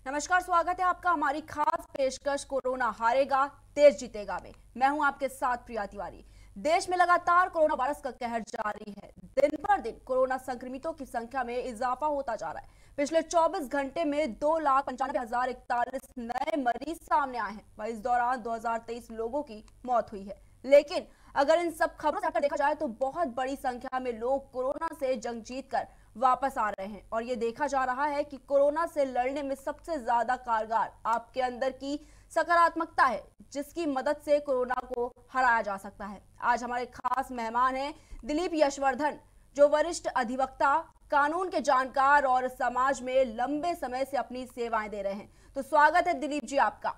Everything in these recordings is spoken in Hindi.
नमस्कार, स्वागत है आपका हमारी खास पेशकश कोरोना हारेगा देश जीतेगा में। मैं हूं आपके साथ प्रिया तिवारी। देश में लगातार कोरोना वायरस का कहर जारी है। दिन पर दिन कोरोना संक्रमितों की संख्या में इजाफा होता जा रहा है। पिछले 24 घंटे में 2,95,041 नए मरीज सामने आए हैं। वहीं इस दौरान 2023 लोगों की मौत हुई है। लेकिन अगर इन सब खबरों से हटकर देखा जाए तो बहुत बड़ी संख्या में लोग कोरोना से जंग जीतकर वापस आ रहे हैं और ये देखा जा रहा है कि कोरोना से लड़ने में सबसे ज्यादा कारगर आपके अंदर की सकारात्मकता है, जिसकी मदद से कोरोना को हराया जा सकता है। आज हमारे खास मेहमान हैं दिलीप यशवर्धन, जो वरिष्ठ अधिवक्ता, कानून के जानकार और समाज में लंबे समय से अपनी सेवाएं दे रहे हैं। तो स्वागत है दिलीप जी आपका।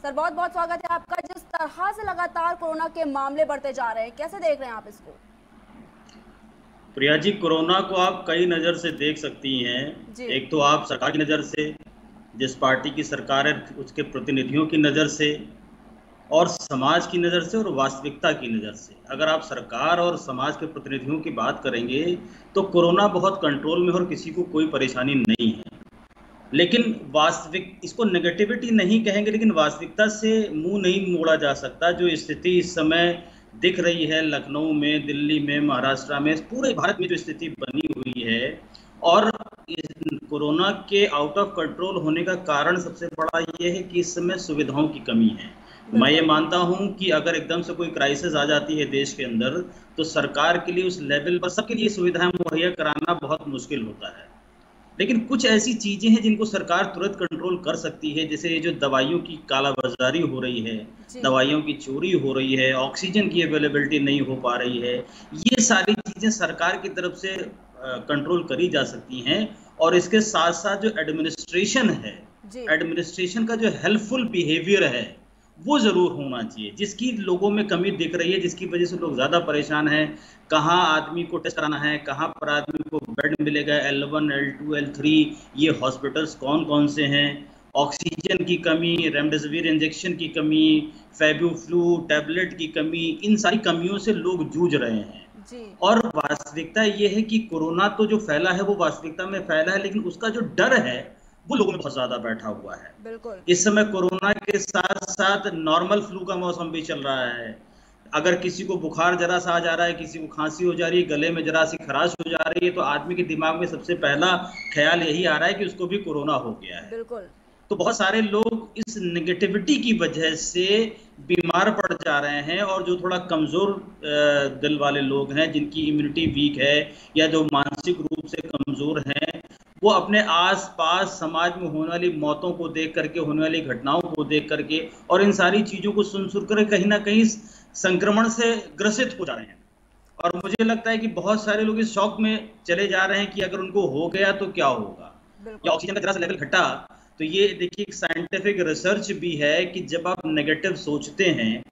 सर, बहुत बहुत स्वागत है आपका। जिस तरह से लगातार कोरोना के मामले बढ़ते जा रहे हैं, कैसे देख रहे हैं आप इसको? प्रिया जी, कोरोना को आप कई नज़र से देख सकती हैं। एक तो आप सरकार की नज़र से, जिस पार्टी की सरकार है उसके प्रतिनिधियों की नज़र से, और समाज की नज़र से, और वास्तविकता की नज़र से। अगर आप सरकार और समाज के प्रतिनिधियों की बात करेंगे तो कोरोना बहुत कंट्रोल में और किसी को कोई परेशानी नहीं है। लेकिन वास्तविक, इसको नेगेटिविटी नहीं कहेंगे, लेकिन वास्तविकता से मुंह नहीं मोड़ा जा सकता। जो स्थिति इस समय दिख रही है लखनऊ में, दिल्ली में, महाराष्ट्र में, पूरे भारत में जो स्थिति बनी हुई है, और कोरोना के आउट ऑफ कंट्रोल होने का कारण सबसे बड़ा ये है कि इस समय सुविधाओं की कमी है। मैं ये मानता हूं कि अगर एकदम से कोई क्राइसिस आ जाती है देश के अंदर, तो सरकार के लिए उस लेवल पर सबके लिए सुविधाएं मुहैया कराना बहुत मुश्किल होता है। लेकिन कुछ ऐसी चीजें हैं जिनको सरकार तुरंत कंट्रोल कर सकती है, जैसे ये जो दवाइयों की कालाबाजारी हो रही है, दवाइयों की चोरी हो रही है, ऑक्सीजन की अवेलेबिलिटी नहीं हो पा रही है, ये सारी चीजें सरकार की तरफ से कंट्रोल करी जा सकती हैं। और इसके साथ साथ जो एडमिनिस्ट्रेशन है, एडमिनिस्ट्रेशन का जो हेल्पफुल बिहेवियर है वो जरूर होना चाहिए, जिसकी लोगों में कमी दिख रही है, जिसकी वजह से लोग ज्यादा परेशान हैं। कहाँ आदमी को टेस्ट कराना है, कहाँ पर आदमी को बेड मिलेगा, L1, L2, L3, ये हॉस्पिटल्स कौन कौन से हैं, ऑक्सीजन की कमी, रेमडेसिविर इंजेक्शन की कमी, फेब्यूफ्लू टैबलेट की कमी, इन सारी कमियों से लोग जूझ रहे हैं। और वास्तविकता ये है कि कोरोना तो जो फैला है वो वास्तविकता में फैला है, लेकिन उसका जो डर है वो लोगों में बहुत ज्यादा बैठा हुआ है। बिल्कुल। इस समय कोरोना के साथ साथ नॉर्मल फ्लू का मौसम भी चल रहा है। अगर किसी को बुखार जरा सा आ जा रहा है, किसी को खांसी हो जा रही है, गले में जरा सी खराश हो जा रही है, तो आदमी के दिमाग में सबसे पहला ख्याल यही आ रहा है कि उसको भी कोरोना हो गया है। बिल्कुल। तो बहुत सारे लोग इस नेगेटिविटी की वजह से बीमार पड़ जा रहे हैं, और जो थोड़ा कमजोर दिल वाले लोग हैं, जिनकी इम्यूनिटी वीक है या जो मानसिक रूप से कमजोर हैं, वो अपने आसपास समाज में होने वाली मौतों को देख करके, होने वाली घटनाओं को देख करके, और इन सारी चीजों को सुन कर कहीं ना कहीं संक्रमण से ग्रसित हो जा रहे हैं। और मुझे लगता है कि बहुत सारे लोग इस शौक में चले जा रहे हैं कि अगर उनको हो गया तो क्या होगा, या ऑक्सीजन का जरा सा लेवल घटा। तो ये देखिए, एक साइंटिफिक रिसर्च भी है कि जब आप नेगेटिव सोचते हैं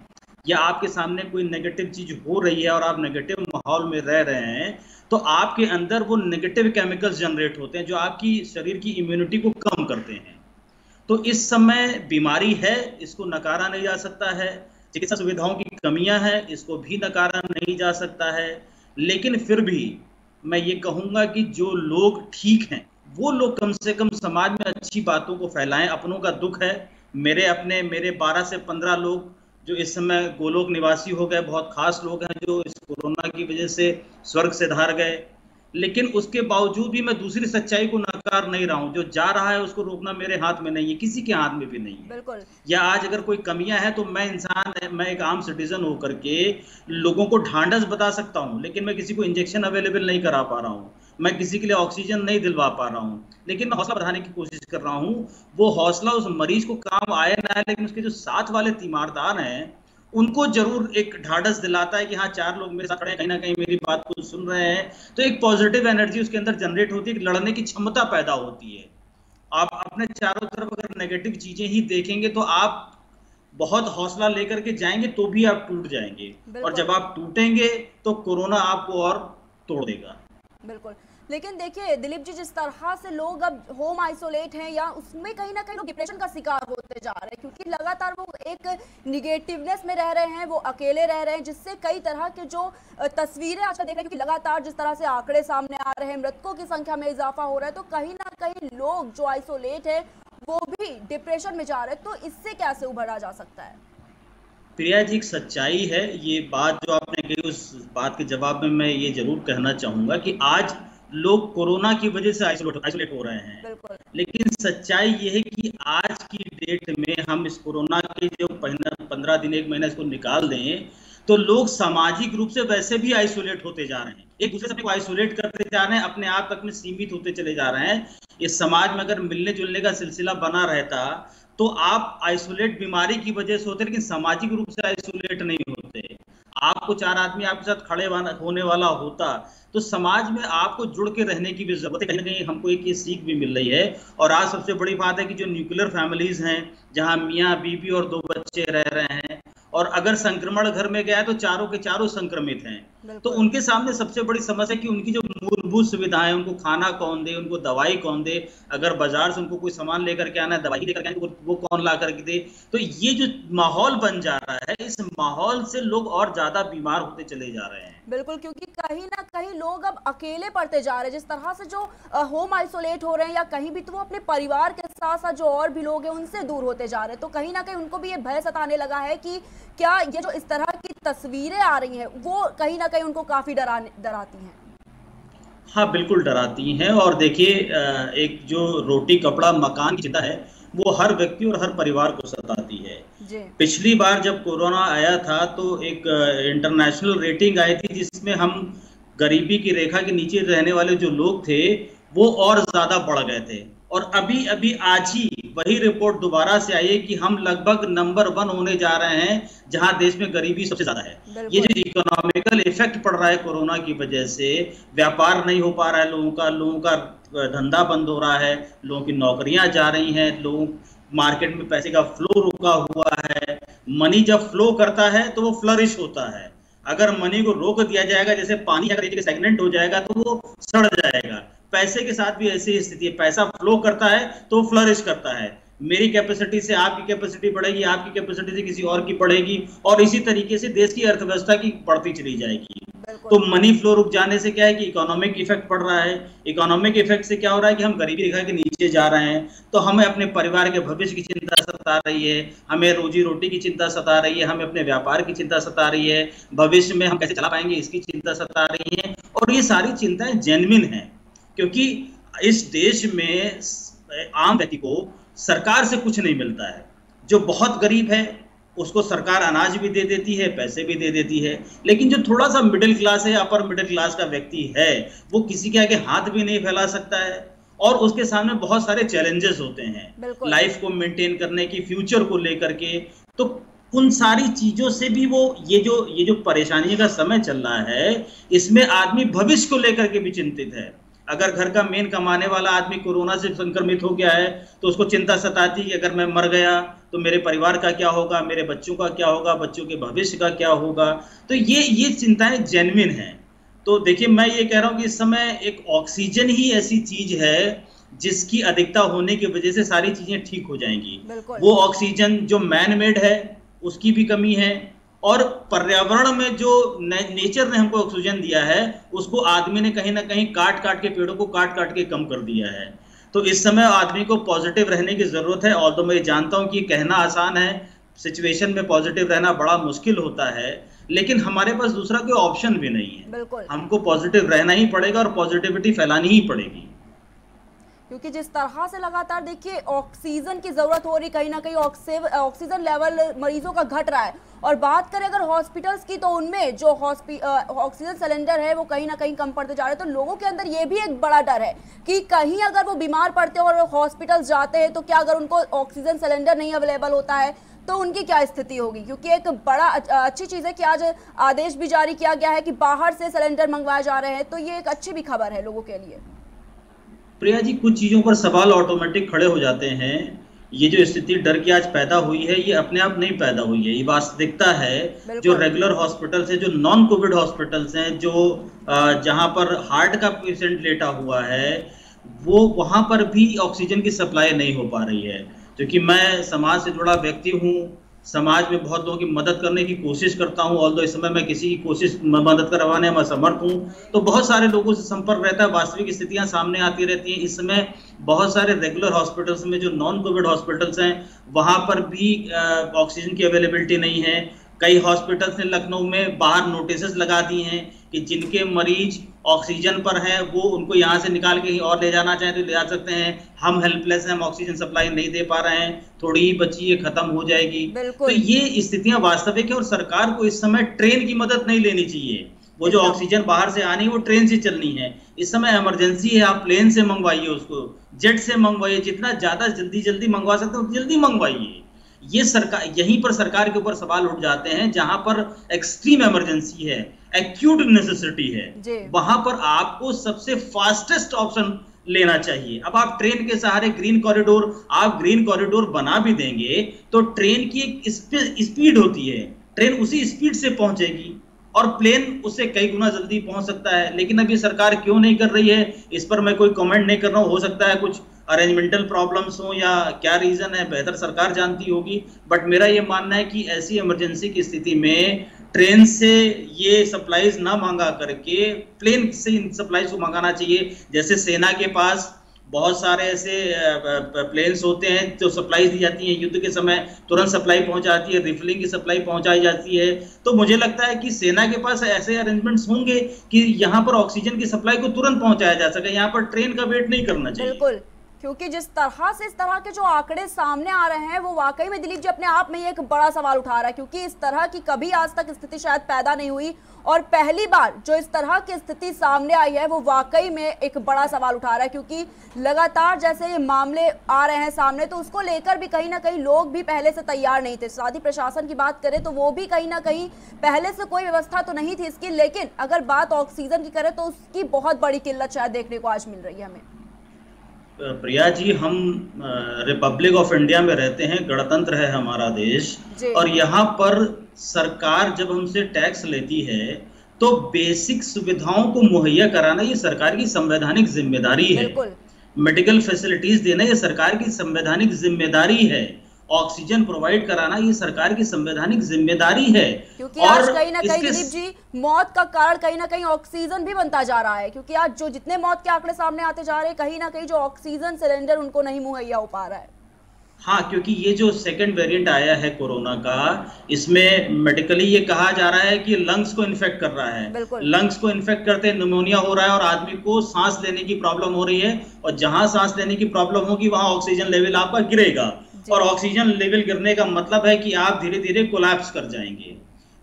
या आपके सामने कोई नेगेटिव चीज हो रही है और आप नेगेटिव माहौल में रह रहे हैं, तो आपके अंदर वो नेगेटिव केमिकल्स जनरेट होते हैं जो आपकी शरीर की इम्यूनिटी को कम करते हैं। तो इस समय बीमारी है, इसको नकारा नहीं जा सकता है। चिकित्सा सुविधाओं की कमियां हैं, इसको भी नकारा नहीं जा सकता है। लेकिन फिर भी मैं ये कहूंगा कि जो लोग ठीक हैं वो लोग कम से कम समाज में अच्छी बातों को फैलाएं। अपनों का दुख है, मेरे 12 से 15 लोग जो इस समय गोलोक निवासी हो गए, बहुत खास लोग हैं जो इस कोरोना की वजह से स्वर्ग से धार गए। लेकिन उसके बावजूद भी मैं दूसरी सच्चाई को नकार नहीं रहा हूं। जो जा रहा है उसको रोकना मेरे हाथ में नहीं है, किसी के हाथ में भी नहीं है। बिल्कुल। या आज अगर कोई कमियां हैं तो मैं इंसान, मैं एक आम सिटीजन होकर के लोगों को ढांढस बता सकता हूं, लेकिन मैं किसी को इंजेक्शन अवेलेबल नहीं करा पा रहा हूं, मैं किसी के लिए ऑक्सीजन नहीं दिलवा पा रहा हूं। लेकिन मैं हौसला बढ़ाने की कोशिश कर रहा हूं। वो हौसला उस मरीज को काम आए ना आए, लेकिन उसके जो साथ वाले तीमारदार हैं उनको जरूर एक ढाढ़स दिलाता है कि हाँ, 4 लोग मेरे साथ खड़े हैं, कहीं ना कहीं मेरी बात को सुन रहे हैं। तो एक पॉजिटिव एनर्जी उसके अंदर जनरेट होती है, लड़ने की क्षमता पैदा होती है। आप अपने चारों तरफ अगर नेगेटिव चीजें ही देखेंगे तो आप बहुत हौसला लेकर के जाएंगे तो भी आप टूट जाएंगे, और जब आप टूटेंगे तो कोरोना आपको और तोड़ देगा। बिल्कुल। लेकिन देखिए दिलीप जी, जिस तरह से लोग अब होम आइसोलेट हैं या उसमें कहीं ना कहीं लोग डिप्रेशन का शिकार होते जा रहे हैं, क्योंकि लगातार वो एक निगेटिवनेस में रह रहे हैं, वो अकेले रह रहे हैं, जिससे कई तरह के जो तस्वीरें आजकल देख रहे हैं, क्योंकि लगातार जिस तरह से आंकड़े सामने आ रहे हैं, मृतकों की संख्या में इजाफा हो रहा है, तो कहीं ना कहीं लोग जो आइसोलेट है वो भी डिप्रेशन में जा रहे हैं। तो इससे कैसे उभरा जा सकता है? प्रिया जी, एक सच्चाई है ये बात जो आपने कही, उस बात के जवाब में मैं ये जरूर कहना चाहूंगा कि आज लोग कोरोना की वजह से आइसोलेट हो रहे हैं। लेकिन सच्चाई ये है कि आज की डेट में हम इस कोरोना के जो 15 दिन 1 महीना इसको निकाल दें तो लोग सामाजिक रूप से वैसे भी आइसोलेट होते जा रहे हैं, एक दूसरे से अपने को आइसोलेट करते जा रहे हैं, अपने आप तक में सीमित होते चले जा रहे हैं। इस समाज में अगर मिलने जुलने का सिलसिला बना रहता तो आप आइसोलेट बीमारी की वजह से होते, लेकिन सामाजिक रूप से आइसोलेट नहीं होते। आपको 4 आदमी आपके साथ खड़े होने वाला होता तो समाज में आपको जुड़ के रहने की भी जरूरत है। कहीं ना कहीं हमको एक ये सीख भी मिल रही है। और आज सबसे बड़ी बात है कि जो न्यूक्लियर फैमिलीज हैं, जहां मियाँ बीबी और 2 बच्चे रह रहे हैं, और अगर संक्रमण घर में गया है तो चारों के चारों संक्रमित हैं, तो उनके सामने सबसे बड़ी समस्या कि उनकी जो मूलभूत सुविधाएं, उनको खाना कौन दे, उनको दवाई कौन दे, अगर बाजार से उनको कोई सामान लेकर के आना है, दवाई लेकर के आना है, वो कौन ला करके दे। तो ये जो माहौल बन जा रहा है, इस माहौल से लोग और ज्यादा बीमार होते चले जा रहे हैं। बिल्कुल, क्योंकि कहीं ना कहीं लोग अब अकेले पड़ते जा रहे हैं, जिस तरह से जो होम आइसोलेट हो रहे हैं या कहीं भी, तो वो अपने परिवार के साथ साथ जो और भी लोग हैं उनसे दूर होते जा रहे हैं। तो कहीं ना कहीं उनको भी ये भय सताने लगा है कि क्या ये जो इस तरह की तस्वीरें आ रही हैं वो कहीं ना कहीं उनको काफी डराती हैं। हाँ, बिल्कुल डराती हैं। और देखिए, एक जो रोटी कपड़ा मकान की चिंता है वो हर व्यक्ति और हर परिवार को सताती है। पिछली बार जब कोरोना आया था तो एक इंटरनेशनल रेटिंग आई थी जिसमें हम गरीबी की रेखा के नीचे रहने वाले जो लोग थे वो और ज्यादा बढ़ गए थे। और अभी आज ही वही रिपोर्ट दोबारा से आई है कि हम लगभग नंबर 1 होने जा रहे हैं जहां देश में गरीबी सबसे ज्यादा है। ये जो इकोनॉमिकल इफेक्ट पड़ रहा है कोरोना की वजह से, व्यापार नहीं हो पा रहा है लोगों का धंधा बंद हो रहा है, लोगों की नौकरियां जा रही हैं, लोग मार्केट में पैसे का फ्लो रुका हुआ है। मनी जब फ्लो करता है तो वो फ्लरिश होता है। अगर मनी को रोक दिया जाएगा, जैसे पानी अगर एक जगह स्टैग्नेंट हो जाएगा तो वो सड़ जाएगा। पैसे के साथ भी ऐसी स्थिति है, पैसा फ्लो करता है तो फ्लरिश करता है। मेरी कैपेसिटी से आपकी कैपेसिटी बढ़ेगी, आपकी कैपेसिटी से किसी और की बढ़ेगी, और इसी तरीके से देश की अर्थव्यवस्था की बढ़ती चली जाएगी। तो मनी फ्लो रुक जाने से क्या है कि इकोनॉमिक इफेक्ट पड़ रहा है। इकोनॉमिक इफेक्ट से क्या हो रहा है कि हम गरीबी रेखा के नीचे जा रहे हैं। तो हमें अपने परिवार के भविष्य की चिंता सता रही है, हमें रोजी रोटी की चिंता सता रही है, हमें अपने व्यापार की चिंता सता रही है, भविष्य में हम कैसे चला पाएंगे इसकी चिंता सता रही है। और ये सारी चिंताएं जेन्युइन हैं, क्योंकि इस देश में आम व्यक्ति को सरकार से कुछ नहीं मिलता है। जो बहुत गरीब है उसको सरकार अनाज भी दे देती है, पैसे भी दे देती है, लेकिन जो थोड़ा सा मिडिल क्लास है, अपर मिडिल क्लास का व्यक्ति है, वो किसी के आगे हाथ भी नहीं फैला सकता है। और उसके सामने बहुत सारे चैलेंजेस होते हैं लाइफ को मेंटेन करने की, फ्यूचर को लेकर के। तो उन सारी चीजों से भी वो ये जो परेशानी का समय चल रहा है, इसमें आदमी भविष्य को लेकर के भी चिंतित है। अगर घर का मेन कमाने वाला आदमी कोरोना से संक्रमित हो गया है तो उसको चिंता सताती है कि अगर मैं मर गया तो मेरे परिवार का क्या होगा, मेरे बच्चों का क्या होगा, बच्चों के भविष्य का क्या होगा। तो ये चिंताएं जेन्युइन हैं। तो देखिए, मैं ये कह रहा हूँ कि इस समय एक ऑक्सीजन ही ऐसी चीज है जिसकी अधिकता होने की वजह से सारी चीजें ठीक हो जाएंगी। वो ऑक्सीजन जो मैन मेड है उसकी भी कमी है, और पर्यावरण में जो नेचर ने हमको ऑक्सीजन दिया है उसको आदमी ने कहीं ना कहीं काट के पेड़ों को काट के कम कर दिया है। तो इस समय आदमी को पॉजिटिव रहने की जरूरत है। और तो मैं जानता हूं कि कहना आसान है, सिचुएशन में पॉजिटिव रहना बड़ा मुश्किल होता है, लेकिन हमारे पास दूसरा कोई ऑप्शन भी नहीं है। हमको पॉजिटिव रहना ही पड़ेगा और पॉजिटिविटी फैलानी ही पड़ेगी, क्योंकि जिस तरह से लगातार देखिए ऑक्सीजन की जरूरत हो रही, कहीं ना कहीं ऑक्सीजन लेवल मरीजों का घट रहा है। और बात करें अगर हॉस्पिटल्स की, तो उनमें जो ऑक्सीजन सिलेंडर है वो कहीं ना कहीं कम पड़ते जा रहे हैं। तो लोगों के अंदर ये भी एक बड़ा डर है कि कहीं अगर वो बीमार पड़ते हैं और हॉस्पिटल जाते हैं तो क्या अगर उनको ऑक्सीजन सिलेंडर नहीं अवेलेबल होता है तो उनकी क्या स्थिति होगी। क्योंकि एक बड़ा अच्छी चीज़ है कि आज आदेश भी जारी किया गया है कि बाहर से सिलेंडर मंगवाए जा रहे हैं, तो ये एक अच्छी भी खबर है लोगों के लिए। प्रिया जी, कुछ चीजों पर सवाल ऑटोमेटिक खड़े हो जाते हैं। ये जो स्थिति डर की आज पैदा हुई है, ये अपने आप नहीं पैदा हुई है, ये वास्तविकता है। जो रेगुलर हॉस्पिटल्स है, जो नॉन कोविड हॉस्पिटल्स हैं, जो जहां पर हार्ट का पेशेंट लेटा हुआ है, वो वहां पर भी ऑक्सीजन की सप्लाई नहीं हो पा रही है। क्योंकि मैं समाज से जुड़ा व्यक्ति हूँ, समाज में बहुत लोगों की मदद करने की कोशिश करता हूं, ऑल्दो इस समय मैं किसी की कोशिश मदद करवाने में असमर्थ हूं, तो बहुत सारे लोगों से संपर्क रहता है, वास्तविक स्थितियां सामने आती रहती हैं। इस समय बहुत सारे रेगुलर हॉस्पिटल्स में, जो नॉन कोविड हॉस्पिटल्स हैं, वहां पर भी ऑक्सीजन की अवेलेबिलिटी नहीं है। कई हॉस्पिटल्स ने लखनऊ में बाहर नोटिस लगा दिए हैं कि जिनके मरीज ऑक्सीजन पर हैं वो उनको यहाँ से निकाल के कहीं और ले जाना चाहें तो ले जा सकते हैं, हम हेल्पलेस हैं, हम ऑक्सीजन सप्लाई नहीं दे पा रहे हैं, थोड़ी ही बची है, खत्म हो जाएगी। तो ये स्थितियां वास्तविक है और सरकार को इस समय ट्रेन की मदद नहीं लेनी चाहिए। वो जो ऑक्सीजन बाहर से आनी है वो ट्रेन से चलनी है। इस समय इमरजेंसी है, आप प्लेन से मंगवाइए, उसको जेट से मंगवाइए, जितना ज्यादा जल्दी मंगवा सकते हो जल्दी मंगवाइए। ये सरकार, यहीं पर सरकार के ऊपर सवाल उठ जाते हैं जहां पर एक्सट्रीम इमरजेंसी है, एक्यूट नेसेसिटी है, वहां पर आपको सबसे फास्टेस्ट ऑप्शन लेना चाहिए। अब आप ट्रेन के सहारे ग्रीन कॉरिडोर बना भी देंगे तो ट्रेन की एक स्पीड होती है, ट्रेन उसी स्पीड से पहुंचेगी और प्लेन उससे कई गुना जल्दी पहुंच सकता है। लेकिन अब ये सरकार क्यों नहीं कर रही है, इस पर मैं कोई कमेंट नहीं कर रहा हूं। हो सकता है कुछ अरेंजमेंटल प्रॉब्लम्स हो या क्या रीजन है, बेहतर सरकार जानती होगी। बट मेरा ये मानना है कि ऐसी इमरजेंसी की स्थिति में ट्रेन से ये सप्लाईज ना मंगा करके प्लेन से इन सप्लाईज को मंगाना चाहिए। जैसे सेना के पास बहुत सारे ऐसे प्लेन्स होते हैं जो सप्लाई दी जाती है, युद्ध के समय तुरंत सप्लाई पहुंच जाती है, रिफिलिंग की सप्लाई पहुंचाई जाती है। तो मुझे लगता है कि सेना के पास ऐसे अरेंजमेंट्स होंगे कि यहाँ पर ऑक्सीजन की सप्लाई को तुरंत पहुंचाया जा सके, यहाँ पर ट्रेन का वेट नहीं करना चाहिए। बिल्कुल, क्योंकि जिस तरह से इस तरह के जो आंकड़े सामने आ रहे हैं वो वाकई में दिलीप जी अपने आप में ही एक बड़ा सवाल उठा रहा है, क्योंकि इस तरह की कभी आज तक स्थिति शायद पैदा नहीं हुई और पहली बार जो इस तरह की स्थिति सामने आई है वो वाकई में एक बड़ा सवाल उठा रहा है। क्योंकि लगातार जैसे ये मामले आ रहे हैं सामने तो उसको लेकर भी कहीं ना कहीं लोग भी पहले से तैयार नहीं थे। साथ ही प्रशासन की बात करें तो वो भी कहीं ना कहीं पहले से कोई व्यवस्था तो नहीं थी इसकी, लेकिन अगर बात ऑक्सीजन की करें तो उसकी बहुत बड़ी किल्लत शायद देखने को आज मिल रही है हमें। प्रिया जी, हम रिपब्लिक ऑफ इंडिया में रहते हैं, गणतंत्र है हमारा देश, और यहाँ पर सरकार जब हमसे टैक्स लेती है तो बेसिक सुविधाओं को मुहैया कराना ये सरकार की संवैधानिक जिम्मेदारी है। मेडिकल फैसिलिटीज देना ये सरकार की संवैधानिक जिम्मेदारी है। ऑक्सीजन प्रोवाइड कराना ये सरकार की संवैधानिक जिम्मेदारी है। क्योंकि आज कहीं ना कहीं दिलीप जी मौत का कारण कहीं ना कहीं ऑक्सीजन भी बनता जा रहा है, क्योंकि आज जो जितने मौत के आंकड़े सामने आते जा रहे हैं कहीं ना कहीं जो ऑक्सीजन सिलेंडर उनको नहीं मुहैया हो पा रहा है। हाँ, क्योंकि ये जो सेकंड वेरिएंट आया है कोरोना का, इसमें मेडिकली ये कहा जा रहा है कि लंग्स को इन्फेक्ट कर रहा है। लंग्स को इन्फेक्ट करते निमोनिया हो रहा है और आदमी को सांस लेने की प्रॉब्लम हो रही है, और जहां सांस लेने की प्रॉब्लम होगी वहां ऑक्सीजन लेवल आपका गिरेगा, और ऑक्सीजन लेवल गिरने का मतलब है कि आप धीरे धीरे कोलैप्स कर जाएंगे।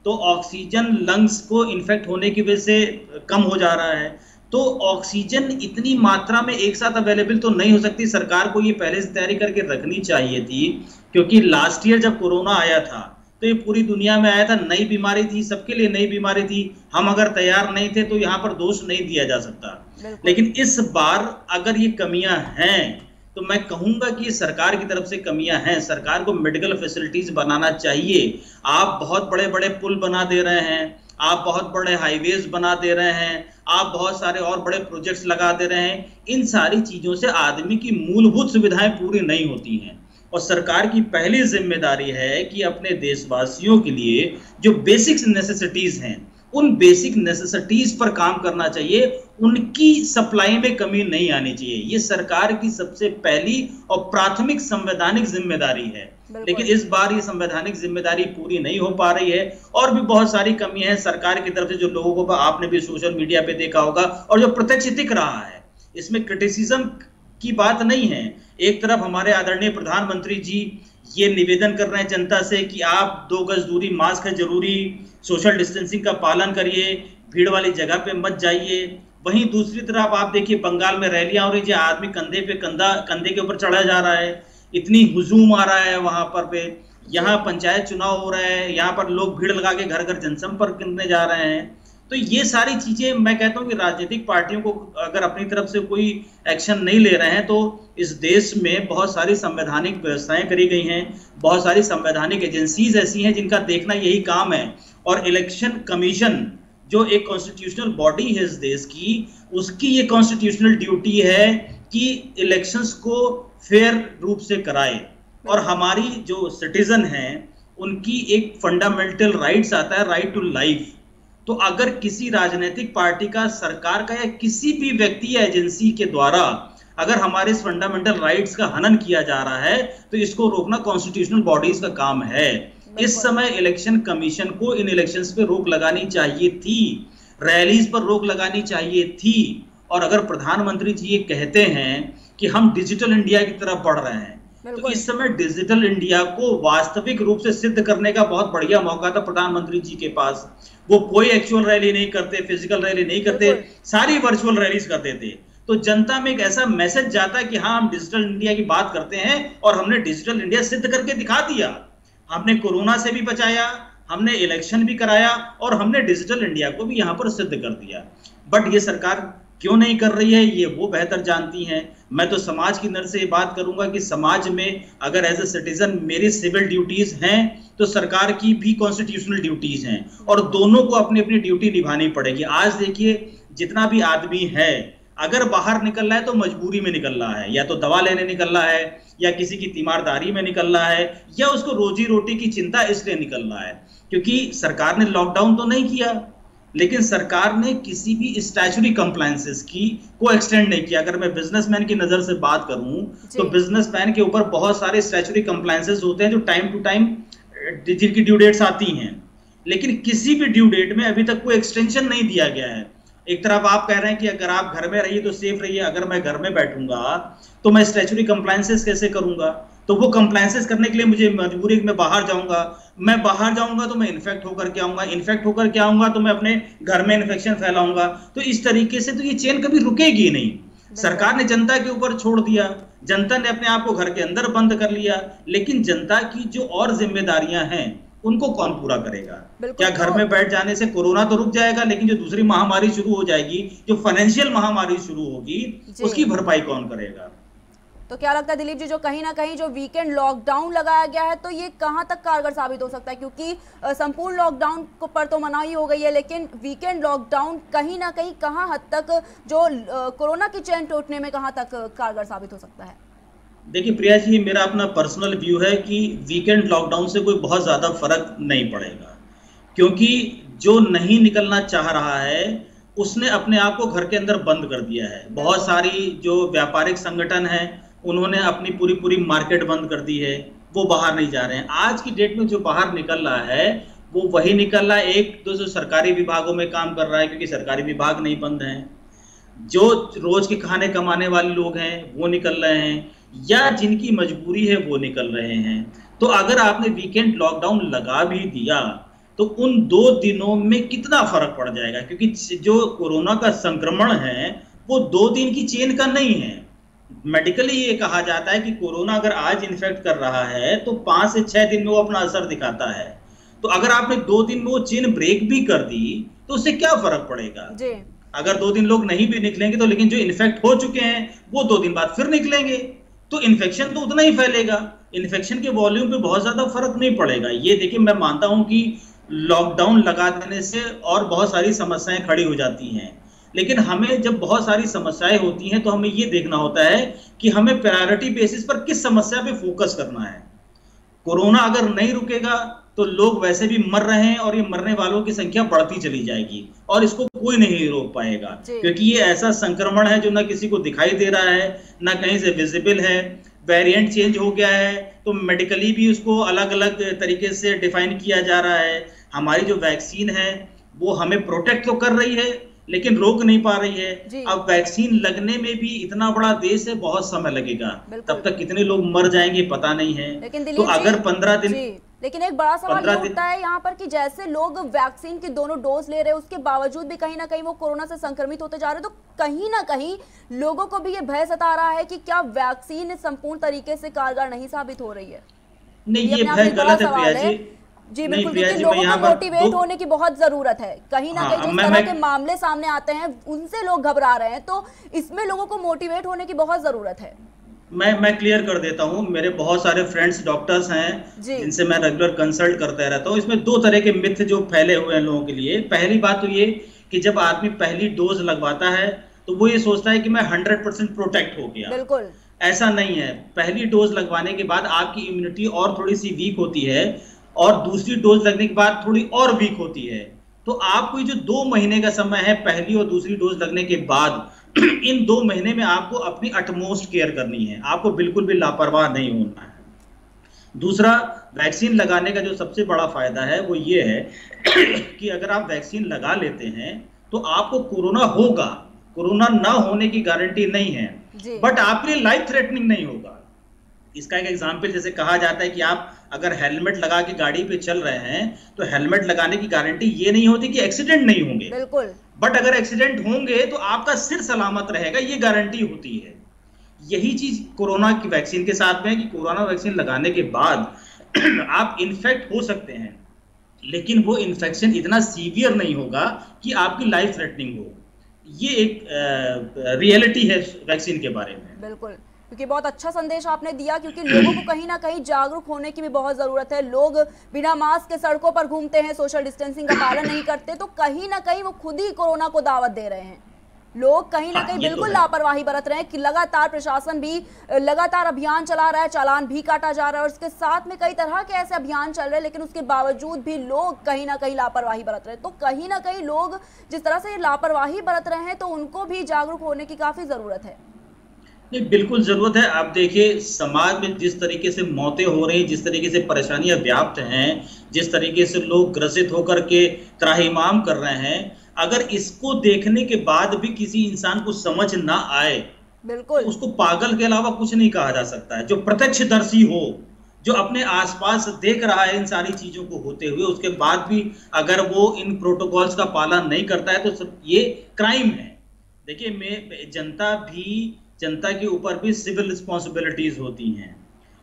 तो ऑक्सीजन लंग्स को इन्फेक्ट होने की वजह से कम हो जा रहा है। तो ऑक्सीजन इतनी मात्रा में एक साथ अवेलेबल तो नहीं हो सकती, सरकार को ये पहले से तैयारी करके रखनी चाहिए थी। क्योंकि लास्ट ईयर जब कोरोना आया था तो ये पूरी दुनिया में आया था, नई बीमारी थी, सबके लिए नई बीमारी थी। हम अगर तैयार नहीं थे तो यहाँ पर दोष नहीं दिया जा सकता। लेकिन इस बार अगर ये कमियां हैं तो मैं कहूंगा कि सरकार की तरफ से कमियां हैं। सरकार को मेडिकल फैसिलिटीज बनाना चाहिए। आप बहुत बड़े बड़े पुल बना दे रहे हैं, आप बहुत बड़े हाईवेज बना दे रहे हैं, आप बहुत सारे और बड़े प्रोजेक्ट्स लगा दे रहे हैं। इन सारी चीजों से आदमी की मूलभूत सुविधाएं पूरी नहीं होती हैं, और सरकार की पहली जिम्मेदारी है कि अपने देशवासियों के लिए जो बेसिक नेसेसिटीज हैं उन बेसिक नेसेसिटीज पर काम करना चाहिए, उनकी सप्लाई में कमी नहीं आनी चाहिए। ये सरकार की सबसे पहली और प्राथमिक संवैधानिक जिम्मेदारी है। लेकिन इस बार ये संवैधानिक जिम्मेदारी पूरी नहीं हो पा रही है, और भी बहुत सारी कमियां हैं सरकार की तरफ से जो लोगों को आपने भी सोशल मीडिया पे देखा होगा और जो प्रत्यक्ष दिख रहा है। इसमें क्रिटिसिज्म की बात नहीं है। एक तरफ हमारे आदरणीय प्रधानमंत्री जी ये निवेदन कर रहे हैं जनता से कि आप 2 गज दूरी, मास्क है जरूरी, सोशल डिस्टेंसिंग का पालन करिए, भीड़ वाली जगह पे मत जाइए। वहीं दूसरी तरफ आप देखिए बंगाल में रैलियां हो रही है, आदमी कंधे के ऊपर चढ़ा जा रहा है, इतनी हुजूम आ रहा है वहां पर पे। यहाँ पंचायत चुनाव हो रहा है, यहाँ पर लोग भीड़ लगा के घर घर जनसंपर्क करने जा रहे हैं। तो ये सारी चीजें मैं कहता हूं कि राजनीतिक पार्टियों को अगर अपनी तरफ से कोई एक्शन नहीं ले रहे हैं, तो इस देश में बहुत सारी संवैधानिक व्यवस्थाएं करी गई हैं, बहुत सारी संवैधानिक एजेंसीज ऐसी हैं जिनका देखना यही काम है। और इलेक्शन कमीशन जो एक कॉन्स्टिट्यूशनल बॉडी है इस देश की, उसकी ये कॉन्स्टिट्यूशनल ड्यूटी है कि इलेक्शंस को फेयर रूप से कराए। और हमारी जो सिटीजन हैं उनकी एक फंडामेंटल राइट्स आता है, राइट टू लाइफ। तो अगर किसी राजनीतिक पार्टी का, सरकार का या किसी भी व्यक्ति या एजेंसी के द्वारा अगर हमारे इस फंडामेंटल राइट्स का हनन किया जा रहा है, तो इसको रोकना कॉन्स्टिट्यूशनल बॉडीज का काम है। इस समय इलेक्शन कमीशन को इन इलेक्शंस पे रोक लगानी चाहिए थी, रैलीज पर रोक लगानी चाहिए थी। और अगर प्रधानमंत्री जी ये कहते हैं कि हम डिजिटल इंडिया की तरफ बढ़ रहे हैं, तो इस समय डिजिटल इंडिया को वास्तविक रूप से सिद्ध करने का बहुत बढ़िया मौका था प्रधानमंत्री जी के पास। वो कोई एक्चुअल रैली नहीं करते, फिजिकल रैली नहीं करते, सारी वर्चुअल रैलीज करते थे। तो जनता में एक ऐसा मैसेज जाता है कि हाँ, हम डिजिटल इंडिया की बात करते हैं और हमने डिजिटल इंडिया सिद्ध करके दिखा दिया। हमने कोरोना से भी बचाया, हमने इलेक्शन भी कराया और हमने डिजिटल इंडिया को भी यहां पर सिद्ध कर दिया। बट ये सरकार क्यों नहीं कर रही है, ये वो बेहतर जानती हैं। मैं तो समाज की नज़र से ये बात करूंगा कि समाज में अगर एज ए सिटीजन मेरी सिविल ड्यूटीज हैं, तो सरकार की भी कॉन्स्टिट्यूशनल ड्यूटीज हैं, और दोनों को अपनी अपनी ड्यूटी निभानी पड़ेगी। आज देखिए, जितना भी आदमी है अगर बाहर निकल रहा है तो मजबूरी में निकल रहा है, या तो दवा लेने निकल रहा है, या किसी की तीमारदारी में निकल रहा है, या उसको रोजी रोटी की चिंता इसलिए निकल रहा है। क्योंकि सरकार ने लॉकडाउन तो नहीं किया, लेकिन सरकार ने किसी भी स्टैच्यूटरी कंप्लायंसेस की को एक्सटेंड नहीं किया। अगर मैं बिजनेसमैन की नजर से बात करूं, तो बिजनेसमैन के ऊपर बहुत सारे स्टैच्यूटरी कंप्लायंसेस होते हैं जो टाइम टू टाइम जिनकी ड्यू डेट्स आती हैं, लेकिन किसी भी ड्यू डेट में अभी तक कोई एक्सटेंशन नहीं दिया गया है। एक तरफ आप कह रहे हैं कि अगर आप घर में रहिए तो सेफ रहिए, अगर मैं घर में बैठूंगा तो मैं स्टैच्यूटरी कंप्लायंसेस कैसे करूंगा? तो वो कंप्लायंसेस करने के लिए मुझे मजबूरी में बाहर जाऊंगा, मैं बाहर जाऊंगा तो मैं इन्फेक्ट होकर के आऊंगा, इन्फेक्ट होकर के आऊंगा तो मैं अपने घर में इन्फेक्शन फैलाऊंगा। तो इस तरीके से तो ये चेन कभी रुकेगी नहीं। सरकार ने जनता के ऊपर छोड़ दिया, जनता ने अपने आप को घर के अंदर बंद कर लिया, लेकिन जनता की जो और जिम्मेदारियां हैं उनको कौन पूरा करेगा? क्या घर में बैठ जाने से कोरोना तो रुक जाएगा, लेकिन जो दूसरी महामारी शुरू हो जाएगी, जो फाइनेंशियल महामारी शुरू होगी, उसकी भरपाई कौन करेगा? तो क्या लगता है दिलीप जी, जो कहीं ना कहीं जो वीकेंड लॉकडाउन लगाया गया है, तो ये कहां तक कारगर साबित हो सकता है? क्योंकि संपूर्ण लॉकडाउन पर तो मनाही हो गई है, लेकिन वीकेंड लॉकडाउन कहीं ना कहीं कहां हद तक जो कोरोना की चेन टूटने में कहां तक कारगर साबित हो सकता है? देखिए प्रिया जी, मेरा अपना पर्सनल व्यू है कि वीकेंड लॉकडाउन से कोई बहुत ज़्यादा फर्क नहीं पड़ेगा, क्योंकि जो नहीं निकलना चाह रहा है उसने अपने आप को घर के अंदर बंद कर दिया है। बहुत सारी जो व्यापारिक संगठन हैं उन्होंने अपनी पूरी मार्केट बंद कर दी है, वो बाहर नहीं जा रहे हैं। आज की डेट में जो बाहर निकल रहा है वो वही निकल रहा है, एक दो जो सरकारी विभागों में काम कर रहा है, क्योंकि सरकारी विभाग नहीं बंद हैं। जो रोज के खाने कमाने वाले लोग हैं वो निकल रहे हैं, या जिनकी मजबूरी है वो निकल रहे हैं। तो अगर आपने वीकेंड लॉकडाउन लगा भी दिया तो उन 2 दिनों में कितना फर्क पड़ जाएगा? क्योंकि जो कोरोना का संक्रमण है वो 2 दिन की चेन का नहीं है। मेडिकली ये कहा जाता है कि कोरोना अगर आज इन्फेक्ट कर रहा है तो 5 से 6 दिन में वो अपना असर दिखाता है। तो अगर आपने 2 दिन में वो चेन ब्रेक भी कर दी तो उससे क्या फर्क पड़ेगा? अगर 2 दिन लोग नहीं भी निकलेंगे तो, लेकिन जो इन्फेक्ट हो चुके हैं वो 2 दिन बाद फिर निकलेंगे, तो इन्फेक्शन तो उतना ही फैलेगा। इन्फेक्शन के वॉल्यूम पे बहुत ज्यादा फर्क नहीं पड़ेगा। ये देखिए, मैं मानता हूं कि लॉकडाउन लगा देने से और बहुत सारी समस्याएं खड़ी हो जाती हैं, लेकिन हमें जब बहुत सारी समस्याएं होती हैं तो हमें ये देखना होता है कि हमें प्रायोरिटी बेसिस पर किस समस्या पे फोकस करना है। कोरोना अगर नहीं रुकेगा तो लोग वैसे भी मर रहे हैं और ये मरने वालों की संख्या बढ़ती चली जाएगी और इसको कोई नहीं रोक पाएगा, क्योंकि ये ऐसा संक्रमण है जो ना किसी को दिखाई दे रहा है, ना कहीं से विजिबल है। वेरिएंट चेंज हो गया है तो मेडिकली भी उसको अलग अलग तरीके से डिफाइन किया जा रहा है। हमारी जो वैक्सीन है वो हमें प्रोटेक्ट तो कर रही है लेकिन रोक नहीं पा रही है। अब वैक्सीन लगने में भी इतना बड़ा देश है, बहुत समय लगेगा, तब तक कितने लोग मर जाएंगे पता नहीं है। तो अगर 15 दिन, लेकिन एक बड़ा सवाल ये उठता है यहाँ पर कि जैसे लोग वैक्सीन की दोनों डोज ले रहे हैं, उसके बावजूद भी कहीं ना कहीं वो कोरोना से संक्रमित होते जा रहे हैं, तो कहीं ना कहीं लोगों को भी ये भय सता रहा है कि क्या वैक्सीन संपूर्ण तरीके से कारगर नहीं साबित हो रही है? नहीं, ये भय गलत है प्रिया जी। जी बिल्कुल, क्योंकि लोगों को मोटिवेट होने की बहुत जरूरत है। कहीं ना कहीं जिस तरह के मामले सामने आते हैं उनसे लोग घबरा रहे हैं, तो इसमें लोगों को मोटिवेट होने की बहुत जरूरत है। मैं क्लियर कर देता हूं। मेरे बहुत सारे फ्रेंड्स डॉक्टर्स हैं जिनसे मैं रेगुलर कंसल्ट करता रहता हूं। इसमें दो तरह के मिथ जो फैले हुए हैं लोगों के लिए। पहली बात तो ये कि जब आदमी पहली डोज लगवाता है तो वो ये सोचता है कि मैं 100% प्रोटेक्ट हो गया। बिल्कुल ऐसा नहीं है। पहली डोज लगवाने के बाद आपकी इम्यूनिटी और थोड़ी सी वीक होती है और दूसरी डोज लगने के बाद थोड़ी और वीक होती है। तो आपको ये जो 2 महीने का समय है पहली और दूसरी डोज लगने के बाद, इन 2 महीने में आपको अपनी अटमोस्ट केयर करनी है। आपको बिल्कुल भी लापरवाह नहीं होना है। दूसरा, वैक्सीन लगाने का जो सबसे बड़ा फायदा है वो ये है कि अगर आप वैक्सीन लगा लेते हैं तो आपको कोरोना होगा, कोरोना ना होने की गारंटी नहीं है, बट आपके लिए लाइफ थ्रेटनिंग नहीं होगा। इसका एक एग्जाम्पल, जैसे कहा जाता है कि आप अगर हेलमेट लगा के गाड़ी पे चल रहे हैं तो हेलमेट लगाने की गारंटी ये नहीं होती कि एक्सीडेंट नहीं होंगे, बिल्कुल, बट अगर एक्सीडेंट होंगे तो आपका सिर सलामत रहेगा, ये गारंटी होती है। यही चीज कोरोना की वैक्सीन के साथ में है कि कोरोना वैक्सीन लगाने के बाद आप इन्फेक्ट हो सकते हैं, लेकिन वो इन्फेक्शन इतना सीवियर नहीं होगा कि आपकी लाइफ थ्रेटनिंग हो। ये एक रियलिटी है वैक्सीन के बारे में। बिल्कुल, क्योंकि बहुत अच्छा संदेश आपने दिया, क्योंकि लोगों को कहीं ना कहीं जागरूक होने की भी बहुत जरूरत है। लोग बिना मास्क के सड़कों पर घूमते हैं, सोशल डिस्टेंसिंग का पालन नहीं करते, तो कहीं ना कहीं वो खुद ही कोरोना को दावत दे रहे हैं। लोग कहीं ना कहीं बिल्कुल लापरवाही बरत रहे हैं कि लगातार प्रशासन भी लगातार अभियान चला रहा है, चालान भी काटा जा रहा है और उसके साथ में कई तरह के ऐसे अभियान चल रहे हैं, लेकिन उसके बावजूद भी लोग कहीं ना कहीं लापरवाही बरत रहे हैं। तो कहीं ना कहीं लोग जिस तरह से लापरवाही बरत रहे हैं तो उनको भी जागरूक होने की काफी जरूरत है। नहीं, बिल्कुल जरूरत है। आप देखिए समाज में जिस तरीके से मौतें हो रही, जिस तरीके से परेशानियां व्याप्त हैं, जिस तरीके से लोग ग्रसित होकर के त्राहिमाम कर रहे हैं, अगर इसको देखने के बाद भी किसी इंसान को समझ ना आए, बिल्कुल, तो उसको पागल के अलावा कुछ नहीं कहा जा सकता है। जो प्रत्यक्षदर्शी हो, जो अपने आसपास देख रहा है इन सारी चीजों को होते हुए, उसके बाद भी अगर वो इन प्रोटोकॉल्स का पालन नहीं करता है तो ये क्राइम है। देखिए, जनता के ऊपर भी सिविल रिस्पॉन्सिबिलिटीज होती हैं।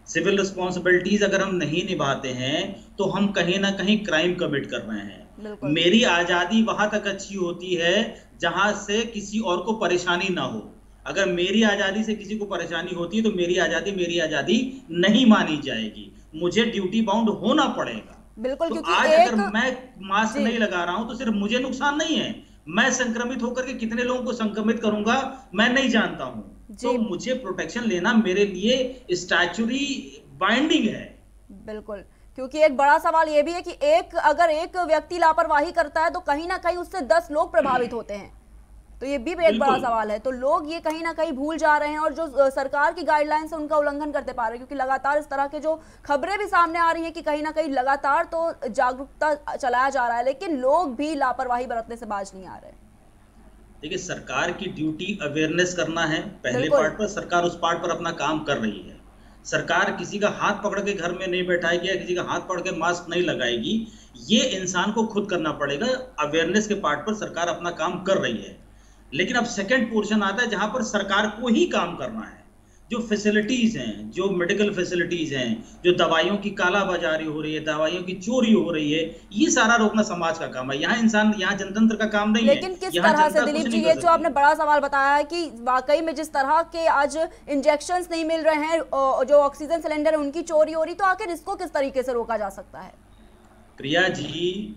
सिविल रिस्पॉन्सिबिलिटीज अगर हम नहीं निभाते हैं तो हम कहीं ना कहीं क्राइम कमिट कर रहे हैं। मेरी आजादी वहां तक अच्छी होती है जहां से किसी और को परेशानी ना हो। अगर मेरी आजादी से किसी को परेशानी होती है तो मेरी आजादी नहीं मानी जाएगी, मुझे ड्यूटी बाउंड होना पड़ेगा। बिल्कुल, तो आज अगर मैं मास्क नहीं लगा रहा हूं तो सिर्फ मुझे नुकसान नहीं है, मैं संक्रमित होकर के कितने लोगों को संक्रमित करूंगा मैं नहीं जानता हूं। तो मुझे प्रोटेक्शन लेना मेरे लिए स्टैच्यूरी बाइंडिंग है। बिल्कुल, क्योंकि एक बड़ा सवाल ये भी है कि अगर एक व्यक्ति लापरवाही करता है तो कहीं ना कहीं उससे 10 लोग प्रभावित होते हैं, तो ये भी एक बड़ा सवाल है। तो लोग ये कहीं ना कहीं भूल जा रहे हैं और जो सरकार की गाइडलाइंस है उनका उल्लंघन करते पा रहे हैं, क्योंकि लगातार इस तरह के जो खबरें भी सामने आ रही हैं कि कहीं ना कहीं लगातार तो जागरूकता चलाया जा रहा है, लेकिन लोग भी लापरवाही बरतने से बाज नहीं आ रहे। देखिए, सरकार की ड्यूटी अवेयरनेस करना है। पहले पार्ट पर सरकार उस पार्ट पर अपना काम कर रही है। सरकार किसी का हाथ पकड़ के घर में नहीं बैठाएगी या किसी का हाथ पकड़ के मास्क नहीं लगाएगी, ये इंसान को खुद करना पड़ेगा। अवेयरनेस के पार्ट पर सरकार अपना काम कर रही है, लेकिन अब सेकंड पोर्शन आता है जहां पर सरकार को ही काम करना है। जो फैसिलिटीज हैं, जो मेडिकल फैसिलिटीज हैं, जो दवाइयों की कालाबाजारी हो रही है, दवाइयों की चोरी हो रही है, ये सारा रोकना समाज का काम है। यहाँ जनतंत्र का काम नहीं है। लेकिन किस तरह से दिलीप जी, ये जो आपने बड़ा सवाल बताया है कि वाकई में जिस तरह के आज इंजेक्शंस नहीं मिल रहे हैं, जो ऑक्सीजन सिलेंडर है उनकी चोरी हो रही, तो आखिर इसको किस तरीके से रोका जा सकता है? प्रिया जी,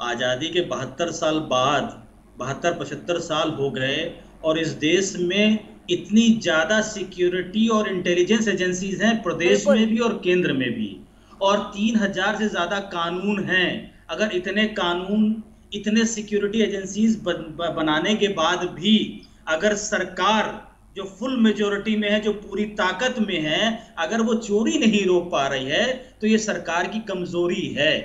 आजादी के 72 साल बाद 72-75 साल हो गए और इस देश में इतनी ज्यादा सिक्योरिटी और इंटेलिजेंस एजेंसीज हैं, प्रदेश में भी और केंद्र में भी, और 3000 से ज्यादा कानून हैं। अगर इतने कानून, इतने सिक्योरिटी एजेंसीज बनाने के बाद भी अगर सरकार जो फुल मेजोरिटी में है, जो पूरी ताकत में है, अगर वो चोरी नहीं रोक पा रही है तो ये सरकार की कमजोरी है।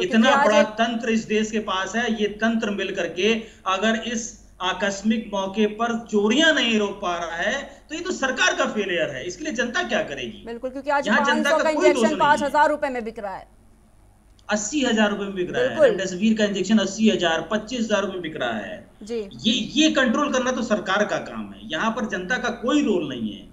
इतना बड़ा तंत्र इस देश के पास है, ये तंत्र मिलकर के अगर इस आकस्मिक मौके पर चोरियां नहीं रोक पा रहा है तो ये तो सरकार का फेलियर है। इसके लिए जनता क्या करेगी? बिल्कुल, क्योंकि आज 500 का इंजेक्शन 5000 रुपए में बिक रहा है, 80,000 रुपए में बिक रहा है। रेमडेसिविर का इंजेक्शन 80,000, 25,000 रुपए में बिक रहा है जी। ये कंट्रोल करना तो सरकार का काम है, यहाँ पर जनता का कोई रोल नहीं है।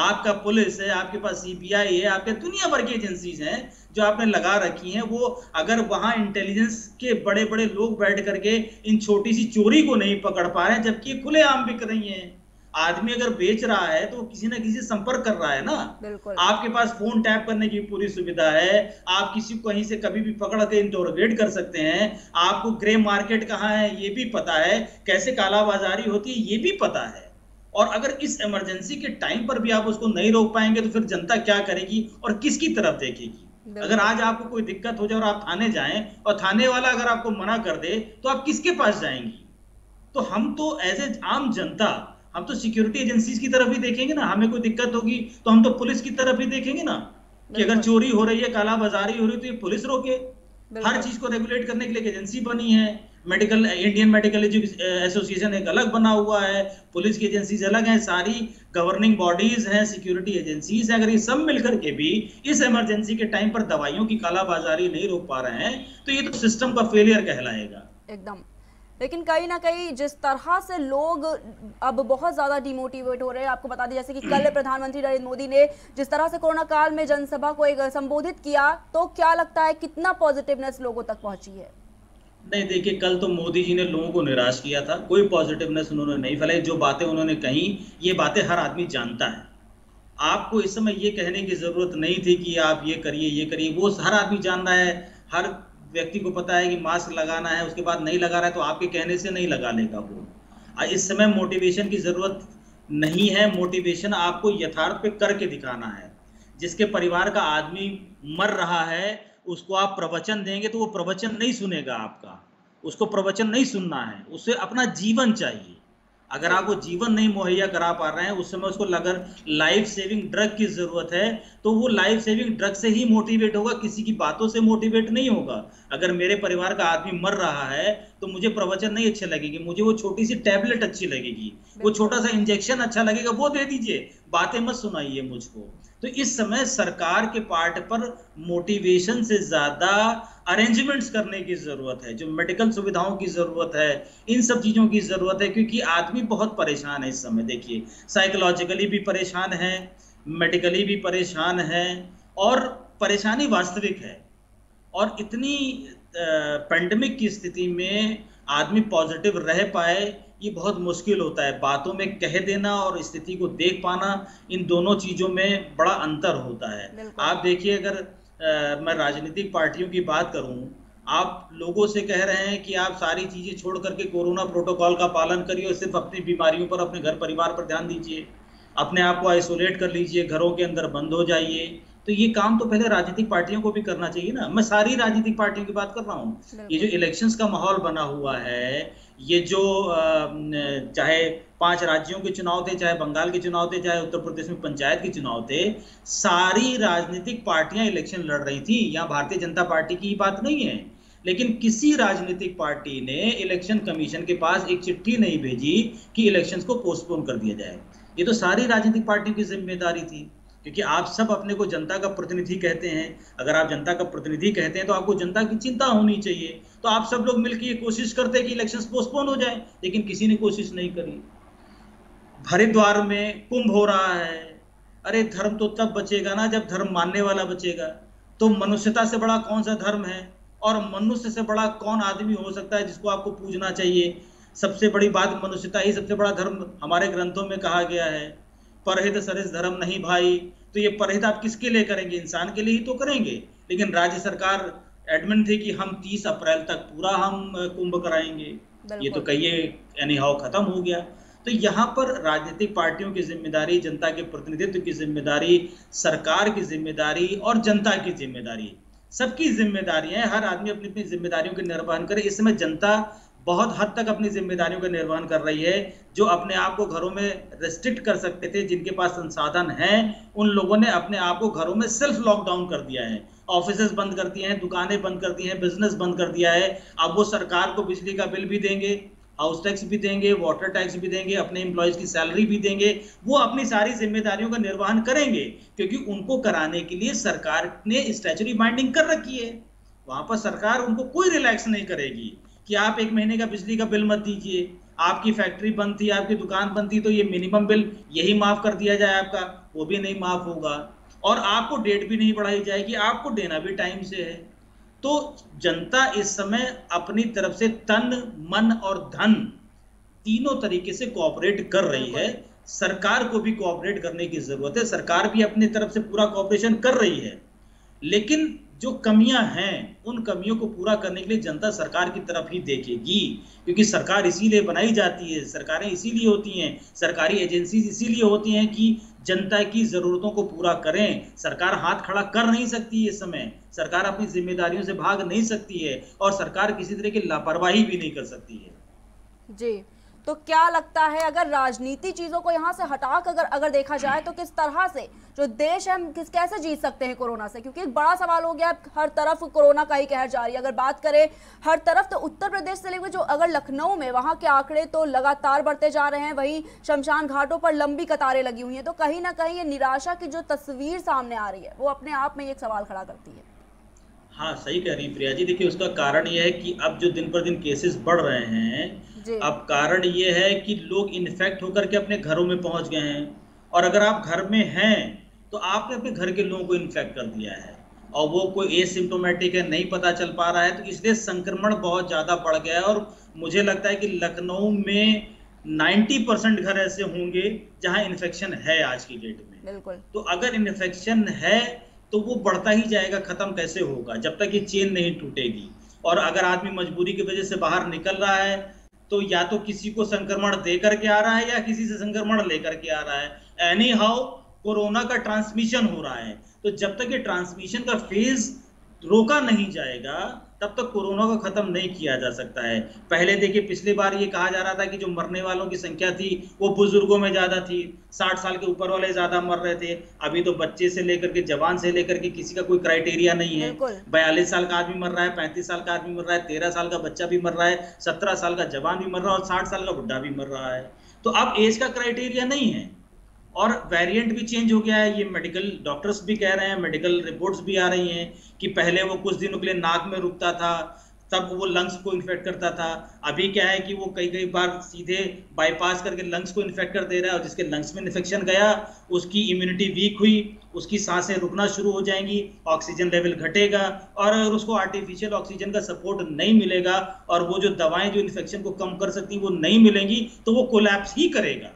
आपका पुलिस है, आपके पास सीबीआई है, आपके दुनिया भर की एजेंसीज हैं जो आपने लगा रखी हैं, वो अगर वहां इंटेलिजेंस के बड़े बड़े लोग बैठ करके इन छोटी सी चोरी को नहीं पकड़ पा रहे हैं, जबकि ये खुलेआम बिक रही हैं। आदमी अगर बेच रहा है तो किसी ना किसी से संपर्क कर रहा है ना। आपके पास फोन टैप करने की पूरी सुविधा है, आप किसी को कहीं से कभी भी पकड़ के इंटरोगेट कर सकते हैं, आपको ग्रे मार्केट कहाँ है ये भी पता है, कैसे कालाबाजारी होती है ये भी पता है। और अगर इस इमरजेंसी के टाइम पर भी आप उसको नहीं रोक पाएंगे तो फिर जनता क्या करेगी और किसकी तरफ देखेगी। अगर आज आपको कोई दिक्कत हो जाए और आप थाने जाएं और थाने वाला अगर आपको मना कर दे तो आप किसके पास जाएंगी। तो हम तो एज ए आम जनता हम तो सिक्योरिटी एजेंसीज की तरफ ही देखेंगे ना। हमें कोई दिक्कत होगी तो हम तो पुलिस की तरफ ही देखेंगे ना, कि अगर चोरी हो रही है, कालाबाजारी हो रही है तो ये पुलिस रोके। हर चीज को रेगुलेट करने के लिए एक एजेंसी बनी है, इंडियन मेडिकल एसोसिएशन एक अलग बना हुआ है, पुलिस की एजेंसीज अलग हैं, सारी गवर्निंग बॉडीज हैं, सिक्योरिटी एजेंसीज हैं। अगर ये सब मिलकर के भी इस इमरजेंसी के टाइम पर दवाइयों की कालाबाजारी नहीं रोक पा रहे हैं तो ये तो सिस्टम का फेलियर कहलाएगा एकदम। लेकिन कहीं ना कहीं जिस तरह से लोग अब बहुत ज़्यादा डिमोटिवेट हो रहे हैं, आपको बता दें जैसे कि कल प्रधानमंत्री नरेंद्र मोदी ने जिस तरह से कोरोना काल में जनसभा को एक संबोधित किया, तो क्या लगता है कितना पॉजिटिवनेस लोगों तक पहुंची है? नहीं, देखिए, कल तो मोदी जी ने लोगों को निराश किया था, कोई पॉजिटिवनेस उन्होंने नहीं फैलाई। जो बातें उन्होंने कही ये बातें हर आदमी जानता है। आपको इस समय ये कहने की जरूरत नहीं थी कि आप ये करिए, वो हर आदमी जान रहा है। हर व्यक्ति को पता है कि मास्क लगाना है, उसके बाद नहीं लगा रहा है तो आपके कहने से नहीं लगा लेगा वो। इस समय मोटिवेशन की जरूरत नहीं है, मोटिवेशन आपको यथार्थ पे करके दिखाना है। जिसके परिवार का आदमी मर रहा है उसको आप प्रवचन देंगे तो वो प्रवचन नहीं सुनेगा आपका, उसको प्रवचन नहीं सुनना है, उसे अपना जीवन चाहिए। अगर आप वो जीवन नहीं मुहैया करा पा रहे हैं, उस समय उसको अगर लाइफ सेविंग ड्रग की जरूरत है तो वो लाइफ सेविंग ड्रग से ही मोटिवेट होगा, किसी की बातों से मोटिवेट नहीं होगा। अगर मेरे परिवार का आदमी मर रहा है तो मुझे प्रवचन नहीं अच्छे लगेगी, मुझे वो छोटी सी टैबलेट अच्छी लगेगी, वो छोटा सा इंजेक्शन अच्छा लगेगा, वो दे दीजिए, बातें मत सुनाइए मुझको। तो इस समय सरकार के पार्ट पर मोटिवेशन से ज्यादा अरेंजमेंट्स करने की जरूरत है, जो मेडिकल सुविधाओं की जरूरत है, इन सब चीजों की जरूरत है, क्योंकि आदमी बहुत परेशान है इस समय। देखिए, साइकोलॉजिकली भी परेशान है, मेडिकली भी परेशान है, और परेशानी वास्तविक है। और इतनी पेंडेमिक की स्थिति में आदमी पॉजिटिव रह पाए ये बहुत मुश्किल होता है। बातों में कह देना और स्थिति को देख पाना, इन दोनों चीजों में बड़ा अंतर होता है। आप देखिए, अगर मैं राजनीतिक पार्टियों की बात करूं, आप लोगों से कह रहे हैं कि आप सारी चीजें छोड़ करके कोरोना प्रोटोकॉल का पालन करिए और सिर्फ अपनी बीमारियों पर, अपने घर परिवार पर ध्यान दीजिए, अपने आप को आइसोलेट कर लीजिए, घरों के अंदर बंद हो जाइए। तो ये काम तो पहले राजनीतिक पार्टियों को भी करना चाहिए ना। मैं सारी राजनीतिक पार्टियों की बात कर रहा हूँ। ये जो इलेक्शंस का माहौल बना हुआ है, ये जो चाहे 5 राज्यों के चुनाव थे, चाहे बंगाल के चुनाव थे, चाहे उत्तर प्रदेश में पंचायत के चुनाव थे, सारी राजनीतिक पार्टियां इलेक्शन लड़ रही थी। यहाँ भारतीय जनता पार्टी की बात नहीं है, लेकिन किसी राजनीतिक पार्टी ने इलेक्शन कमीशन के पास एक चिट्ठी नहीं भेजी कि इलेक्शंस को पोस्टपोन कर दिया जाए। ये तो सारी राजनीतिक पार्टियों की जिम्मेदारी थी, क्योंकि आप सब अपने को जनता का प्रतिनिधि कहते हैं। अगर आप जनता का प्रतिनिधि कहते हैं तो आपको जनता की चिंता होनी चाहिए। तो आप सब लोग मिलकर ये कोशिश करते हैं कि इलेक्शंस पोस्टपोन हो जाए, लेकिन किसी ने कोशिश नहीं करी। हरिद्वार में कुंभ हो रहा है, अरे धर्म तो तब बचेगा ना जब धर्म मानने वाला बचेगा। तो मनुष्यता से बड़ा कौन सा धर्म है, और मनुष्य से बड़ा कौन आदमी हो सकता है जिसको आपको पूजना चाहिए। सबसे बड़ी बात मनुष्यता ही सबसे बड़ा धर्म हमारे ग्रंथों में कहा गया है। परहित सरिस धर्म नहीं भाई। तो ये परहित आप किसके लिए करेंगे? इंसान के लिए ही तो करेंगे। लेकिन राज्य सरकार एडमिट थी कि हम 30 अप्रैल तक पूरा हम कुंभ कराएंगे। ये तो कहिए एनी हाउ खत्म हो गया। तो यहाँ पर राजनीतिक पार्टियों की जिम्मेदारी, जनता के प्रतिनिधित्व की जिम्मेदारी, सरकार की जिम्मेदारी और जनता की जिम्मेदारी, सबकी जिम्मेदारी है। हर आदमी अपनी अपनी जिम्मेदारियों के निर्वहन करे। इस समय जनता बहुत हद तक अपनी जिम्मेदारियों का निर्वहन कर रही है। जो अपने आप को घरों में रेस्ट्रिक्ट कर सकते थे, जिनके पास संसाधन हैं, उन लोगों ने अपने आप को घरों में सेल्फ लॉकडाउन कर दिया है। ऑफिसेज बंद कर दिए हैं, दुकानें बंद कर दी हैं, बिजनेस बंद कर दिया है। अब वो सरकार को बिजली का बिल भी देंगे, हाउस टैक्स भी देंगे, वाटर टैक्स भी देंगे, अपने एम्प्लॉयज की सैलरी भी देंगे। वो अपनी सारी जिम्मेदारियों का निर्वहन करेंगे, क्योंकि उनको कराने के लिए सरकार ने स्टैच्यूटरी बाइंडिंग कर रखी है। वहां पर सरकार उनको कोई रिलैक्स नहीं करेगी कि आप 1 महीने का बिजली का बिल मत दीजिए। आपकी फैक्ट्री बंद थी, आपकी दुकान बंद थी, तो ये मिनिमम बिल यही माफ कर दिया जाए आपका, वो भी नहीं माफ होगा। और आपको डेट भी नहीं बढ़ाई जाएगी, आपको देना भी टाइम से है। तो जनता इस समय अपनी तरफ से तन, मन और धन तीनों तरीके से कोऑपरेट कर रही है। सरकार को भी कोऑपरेट करने की जरूरत है, सरकार भी अपनी तरफ से पूरा कोऑपरेशन कर रही है, लेकिन जो कमियां हैं उन कमियों को पूरा करने के लिए जनता सरकार की तरफ ही देखेगी, क्योंकि सरकार इसीलिए बनाई जाती है, सरकारें इसीलिए होती हैं, सरकारी एजेंसीज इसीलिए होती हैं कि जनता की जरूरतों को पूरा करें। सरकार हाथ खड़ा कर नहीं सकती इस समय, सरकार अपनी जिम्मेदारियों से भाग नहीं सकती है, और सरकार किसी तरह की लापरवाही भी नहीं कर सकती है। जी, तो क्या लगता है अगर राजनीति चीजों को यहाँ से हटाकर अगर देखा जाए तो किस तरह से जो देश है हम कैसे जीत सकते हैं कोरोना से? क्योंकि एक बड़ा सवाल हो गया, हर तरफ कोरोना का ही कहर जारी है। अगर बात करें हर तरफ तो उत्तर प्रदेश से लेकर जो अगर लखनऊ में वहां के आंकड़े तो लगातार बढ़ते जा रहे हैं, वहीं शमशान घाटों पर लंबी कतारें लगी हुई हैं। तो कहीं ना कहीं ये निराशा की जो तस्वीर सामने आ रही है वो अपने आप में एक सवाल खड़ा करती है। हाँ, सही कह रही प्रिया जी। देखिए, उसका कारण यह है कि अब जो दिन पर दिन केसेस बढ़ रहे हैं, अब कारण ये है कि लोग इन्फेक्ट होकर के अपने घरों में पहुंच गए हैं, और अगर आप घर में हैं तो आपने अपने घर के लोगों को इन्फेक्ट कर दिया है, और वो कोई एसिम्प्टोमेटिक है, नहीं पता चल पा रहा है, तो इसलिए संक्रमण बहुत ज़्यादा बढ़ गया है। और मुझे लगता है कि लखनऊ में 90% घर ऐसे होंगे जहां इन्फेक्शन है आज की डेट में। बिल्कुल। तो अगर इन्फेक्शन है तो वो बढ़ता ही जाएगा, खत्म कैसे होगा जब तक ये चेन नहीं टूटेगी। और अगर आदमी मजबूरी की वजह से बाहर निकल रहा है तो या तो किसी को संक्रमण दे करके आ रहा है या किसी से संक्रमण लेकर के आ रहा है। एनी हाउ कोरोना का ट्रांसमिशन हो रहा है, तो जब तक ये ट्रांसमिशन का फेज रोका नहीं जाएगा तब तक कोरोना को खत्म नहीं किया जा सकता है। पहले देखिए, पिछली बार ये कहा जा रहा था कि जो मरने वालों की संख्या थी वो बुजुर्गों में ज्यादा थी, 60 साल के ऊपर वाले ज्यादा मर रहे थे। अभी तो बच्चे से लेकर के जवान से लेकर के किसी का कोई क्राइटेरिया नहीं है। 42 साल का आदमी मर रहा है, 35 साल का आदमी मर रहा है, 13 साल का बच्चा भी मर रहा है, 17 साल का जवान भी मर रहा है, और 60 साल का बुढ़ा भी मर रहा है। तो अब एज का क्राइटेरिया नहीं है, और वेरिएंट भी चेंज हो गया है। ये मेडिकल डॉक्टर्स भी कह रहे हैं, मेडिकल रिपोर्ट्स भी आ रही हैं कि पहले वो कुछ दिनों के लिए नाक में रुकता था, तब वो लंग्स को इन्फेक्ट करता था। अभी क्या है कि वो कई बार सीधे बाईपास करके लंग्स को इन्फेक्ट कर दे रहा है, और जिसके लंग्स में इन्फेक्शन गया उसकी इम्यूनिटी वीक हुई, उसकी सांसें रुकना शुरू हो जाएंगी, ऑक्सीजन लेवल घटेगा, और अगर उसको आर्टिफिशियल ऑक्सीजन का सपोर्ट नहीं मिलेगा और वो जो दवाएं जो इन्फेक्शन को कम कर सकती वो नहीं मिलेंगी, तो वो कोलैप्स ही करेगा।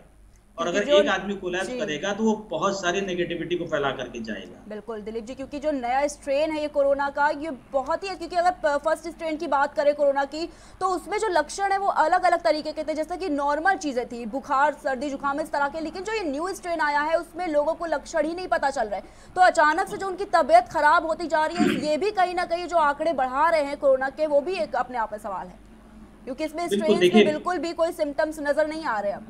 और अगर एक आदमी कोलैप्स करेगा तो वो बहुत सारी नेगेटिविटी को फैला करके जाएगा। बिल्कुल दिलीप जी, क्योंकि जो नया स्ट्रेन है ये कोरोना का, ये बहुत ही, क्योंकि अगर फर्स्ट स्ट्रेन की बात करें कोरोना की तो उसमें जो लक्षण है वो अलग अलग तरीके के थे, जैसे कि नॉर्मल चीजें थी, बुखार, सर्दी, जुकाम, इस तरह के। लेकिन जो ये न्यू स्ट्रेन आया है उसमें लोगों को लक्षण ही नहीं पता चल रहे, तो अचानक से जो उनकी तबियत खराब होती जा रही है, ये भी कहीं ना कहीं जो आंकड़े बढ़ा रहे हैं कोरोना के, वो भी एक अपने आप में सवाल है, क्योंकि इसमें स्ट्रेन में बिल्कुल भी कोई सिम्टम्स नजर नहीं आ रहे अब।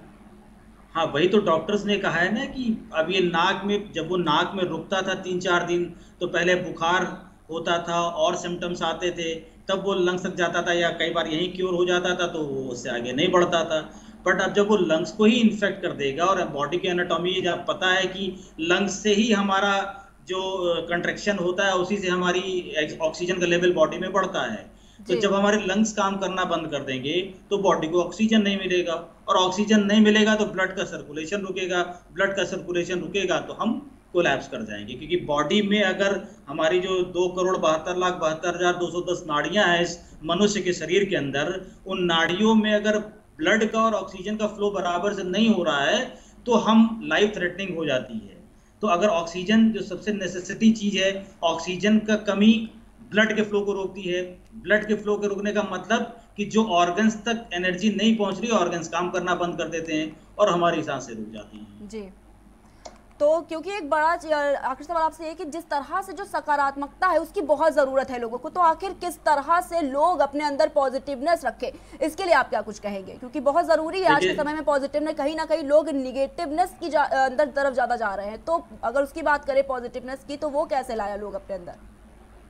हाँ, वही तो डॉक्टर्स ने कहा है ना कि अब ये नाक में, जब वो नाक में रुकता था 3-4 दिन, तो पहले बुखार होता था और सिम्टम्स आते थे, तब वो लंग्स तक जाता था या कई बार यहीं क्योर हो जाता था, तो वो उससे आगे नहीं बढ़ता था। बट अब जब वो लंग्स को ही इन्फेक्ट कर देगा, और बॉडी की एनाटॉमी जब पता है कि लंग्स से ही हमारा जो कंट्रैक्शन होता है उसी से हमारी ऑक्सीजन का लेवल बॉडी में बढ़ता है, तो जब हमारे लंग्स काम करना बंद कर देंगे तो बॉडी को ऑक्सीजन नहीं मिलेगा, और ऑक्सीजन नहीं मिलेगा तो ब्लड का सर्कुलेशन रुकेगा, ब्लड का सर्कुलेशन रुकेगा तो हम कोलैप्स कर जाएंगे। क्योंकि बॉडी में अगर हमारी जो 2,72,72,210 नाड़ियां हैं इस मनुष्य के शरीर के अंदर, उन नाड़ियों में अगर ब्लड का और ऑक्सीजन का फ्लो बराबर से नहीं हो रहा है तो हम लाइफ थ्रेटनिंग हो जाती है। तो अगर ऑक्सीजन जो सबसे नेसेसिटी चीज है, ऑक्सीजन का कमी ब्लड के फ्लो को रोकती है। ब्लड के फ्लो के रुकने का मतलब कि जो ऑर्गन्स तक एनर्जी नहीं पहुंच रही, ऑर्गन्स काम करना बंद कर देते हैं और हमारी सांसें रुक जाती हैं। जी, तो क्योंकि एक बड़ा आखिरी सवाल आपसे है कि जिस तरह से जो सकारात्मकता है उसकी बहुत ज़रूरत है लोगों को, तो आखिर किस तरह से लोग अपने अंदर पॉजिटिवनेस रखें, इसके लिए आप क्या कुछ कहेंगे? क्योंकि बहुत ज़रूरी है आज के समय में पॉजिटिवनेस, कहीं ना कहीं लोग निगेटिवनेस की अंदर तरफ ज़्यादा जा रहे हैं, तो अगर उसकी बात करें पॉजिटिवनेस की, तो वो कैसे लाया लोग अपने अंदर?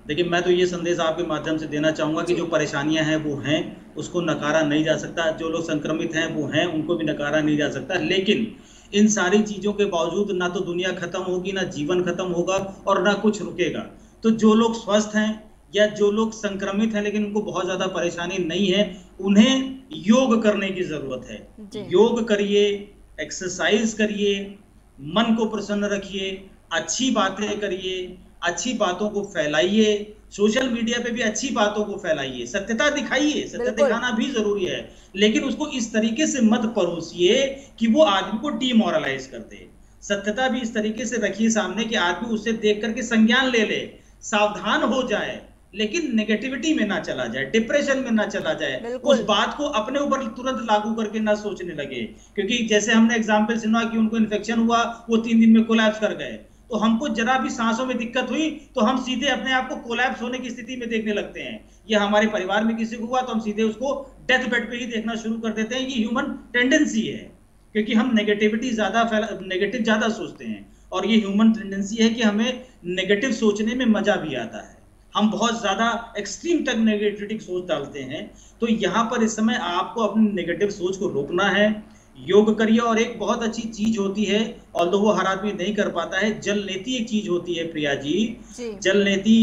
देखिए, मैं तो ये संदेश आपके माध्यम से देना चाहूँगा कि जो परेशानियां हैं वो हैं, उसको नकारा नहीं जा सकता। जो लोग संक्रमित हैं वो हैं, उनको भी नकारा नहीं जा सकता। लेकिन इन सारी चीज़ों के बावजूद ना तो दुनिया खत्म होगी, ना जीवन खत्म होगा और ना कुछ रुकेगा। तो जो लोग स्वस्थ हैं या जो लोग संक्रमित हैं लेकिन उनको बहुत ज़्यादा परेशानी नहीं है, उन्हें योग करने की ज़रूरत है। योग करिए, एक्सरसाइज करिए, मन को प्रसन्न रखिए, अच्छी बातें करिए, अच्छी बातों को फैलाइए, सोशल मीडिया पे भी अच्छी बातों को फैलाइए, सत्यता दिखाइए, सत्य दिखाना भी जरूरी है, लेकिन उसको इस तरीके से मत परोसिए कि वो आदमी को डिमोरलाइज कर दे। सत्यता भी इस तरीके से रखिए सामने कि आदमी उससे देख करके संज्ञान ले ले, सावधान हो जाए, लेकिन नेगेटिविटी में ना चला जाए, डिप्रेशन में ना चला जाए, उस बात को अपने ऊपर तुरंत लागू करके ना सोचने लगे। क्योंकि जैसे हमने एग्जाम्पल सुना कि उनको इन्फेक्शन हुआ, वो 3 दिन में कोलैप्स कर गए, तो हमको जरा भी सांसों में दिक्कत हुई तो हम सीधे अपने आप को कोलैप्स होने की स्थिति में देखने लगते हैं। ये हमारे परिवार में किसी को हुआ तो हम सीधे उसको डेथ बेड पे ही देखना शुरू कर देते हैं। ये ह्यूमन टेंडेंसी है, क्योंकि हम नेगेटिव ज्यादा सोचते हैं, और ये ह्यूमन टेंडेंसी है कि हमें नेगेटिव सोचने में मजा भी आता है, हम बहुत ज्यादा एक्सट्रीम तक नेगेटिव सोच डालते हैं। तो यहाँ पर इस समय आपको अपनी नेगेटिव सोच को रोकना है, योग करिए। और एक बहुत अच्छी चीज होती है, ऑल्दो वो हर आदमी नहीं कर पाता है, जल नीति एक चीज होती है प्रिया जी। जल नीति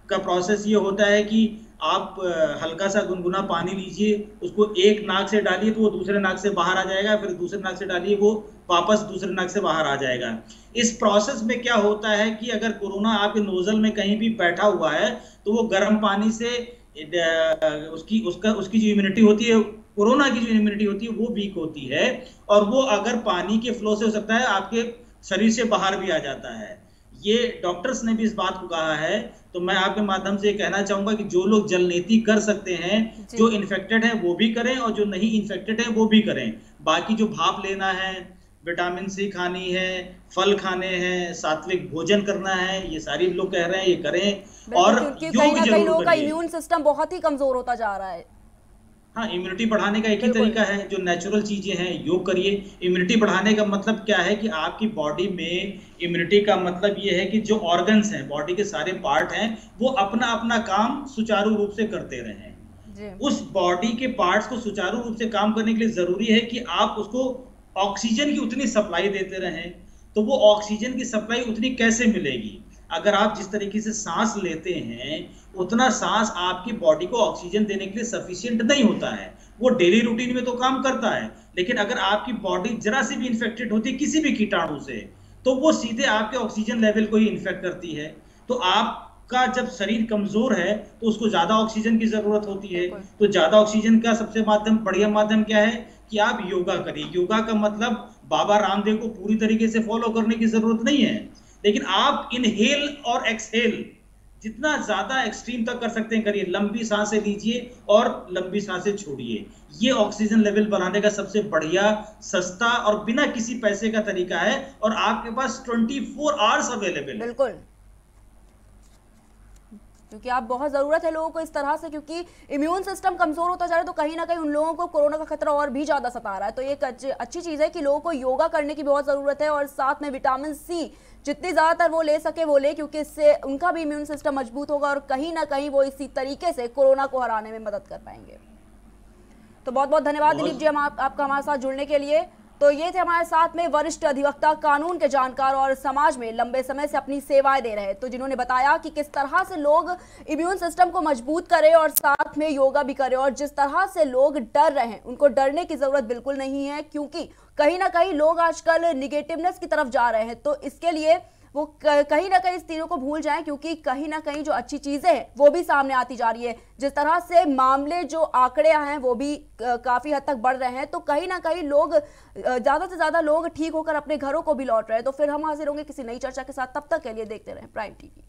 का प्रोसेस ये होता है कि आप हल्का सा गुनगुना पानी लीजिए, उसको एक नाक से डालिए तो वो दूसरे नाक से बाहर आ जाएगा, फिर दूसरे नाक से डालिए वो वापस दूसरे नाक से बाहर आ जाएगा। इस प्रोसेस में क्या होता है कि अगर कोरोना आपके नोजल में कहीं भी बैठा हुआ है तो वो गर्म पानी से उसकी जो इम्यूनिटी होती है, कोरोना की जो इम्यूनिटी होती है वो वीक होती है, और वो अगर पानी के फ्लो से हो सकता है आपके शरीर से बाहर भी आ जाता है। ये डॉक्टर्स ने भी इस बात को कहा है। तो मैं आपके माध्यम से कहना चाहूंगा कि जो लोग जल नीति कर सकते हैं, जो इन्फेक्टेड है वो भी करें, और जो नहीं इन्फेक्टेड है वो भी करें। बाकी जो भाप लेना है, विटामिन सी खानी है, फल खाने हैं, सात्विक भोजन करना है, ये सारी लोग कह रहे हैं ये करें। और कहीं ना कहीं लोगों का इम्यून सिस्टम बहुत ही कमजोर होता जा रहा है। हाँ, इम्यूनिटी बढ़ाने का एक ही तरीका है, जो नेचुरल चीजें हैं, योग करिए। इम्यूनिटी बढ़ाने का मतलब क्या है कि आपकी बॉडी में इम्यूनिटी का मतलब ये है कि जो ऑर्गन्स हैं, बॉडी के सारे पार्ट हैं, वो अपना अपना काम सुचारू रूप से करते रहें। उस बॉडी के पार्ट्स को सुचारू रूप से काम करने के लिए जरूरी है कि आप उसको ऑक्सीजन की उतनी सप्लाई देते रहें। तो वो ऑक्सीजन की सप्लाई उतनी कैसे मिलेगी? अगर आप जिस तरीके से सांस लेते हैं उतना सांस आपकी बॉडी को ऑक्सीजन देने के लिए सफिशिएंट नहीं होता है। वो डेली रूटीन में तो काम करता है, लेकिन अगर आपकी बॉडी जरा सी भी इन्फेक्टेड होती है किसी भी कीटाणु से, तो वो सीधे आपके ऑक्सीजन लेवल को ही इन्फेक्ट करती है। तो आपका जब शरीर कमजोर है तो उसको ज्यादा ऑक्सीजन की जरूरत होती है। तो ज्यादा ऑक्सीजन का सबसे बढ़िया माध्यम क्या है कि आप योगा करिए। योगा का मतलब बाबा रामदेव को पूरी तरीके से फॉलो करने की जरूरत नहीं है, लेकिन आप इनहेल और एक्सहेल जितना ज्यादा एक्सट्रीम तक कर सकते हैं करिए। लंबी सांसें लीजिए और लंबी सांसें छोड़िए। ये ऑक्सीजन लेवल बढ़ाने का सबसे बढ़िया, सस्ता और बिना किसी पैसे का तरीका है, और आपके पास 24 आवर्स अवेलेबल है। बिल्कुल, क्योंकि आप बहुत ज़रूरत है लोगों को इस तरह से, क्योंकि इम्यून सिस्टम कमज़ोर होता जा रहा है तो कहीं ना कहीं उन लोगों को कोरोना का खतरा और भी ज़्यादा सता रहा है। तो ये एक अच्छी चीज़ है कि लोगों को योगा करने की बहुत ज़रूरत है, और साथ में विटामिन सी जितनी ज़्यादातर वो ले सके वो ले, क्योंकि इससे उनका भी इम्यून सिस्टम मजबूत होगा और कहीं ना कहीं वो इसी तरीके से कोरोना को हराने में मदद कर पाएंगे। तो बहुत बहुत धन्यवाद दिलीप जी आपका हमारे साथ जुड़ने के लिए। तो ये थे हमारे साथ में वरिष्ठ अधिवक्ता, कानून के जानकार और समाज में लंबे समय से अपनी सेवाएं दे रहे, तो जिन्होंने बताया कि किस तरह से लोग इम्यून सिस्टम को मजबूत करें और साथ में योगा भी करें। और जिस तरह से लोग डर रहे हैं उनको डरने की जरूरत बिल्कुल नहीं है, क्योंकि कहीं ना कहीं लोग आजकल निगेटिवनेस की तरफ जा रहे हैं। तो इसके लिए वो कहीं ना कहीं इस तीनों को भूल जाएं, क्योंकि कहीं ना कहीं जो अच्छी चीजें हैं वो भी सामने आती जा रही है। जिस तरह से मामले जो आंकड़े हैं वो भी काफी हद तक बढ़ रहे हैं, तो कहीं ना कहीं लोग ज्यादा से ज्यादा लोग ठीक होकर अपने घरों को भी लौट रहे हैं। तो फिर हम हाजिर होंगे किसी नई चर्चा के साथ, तब तक के लिए देखते रहें प्राइम टीवी।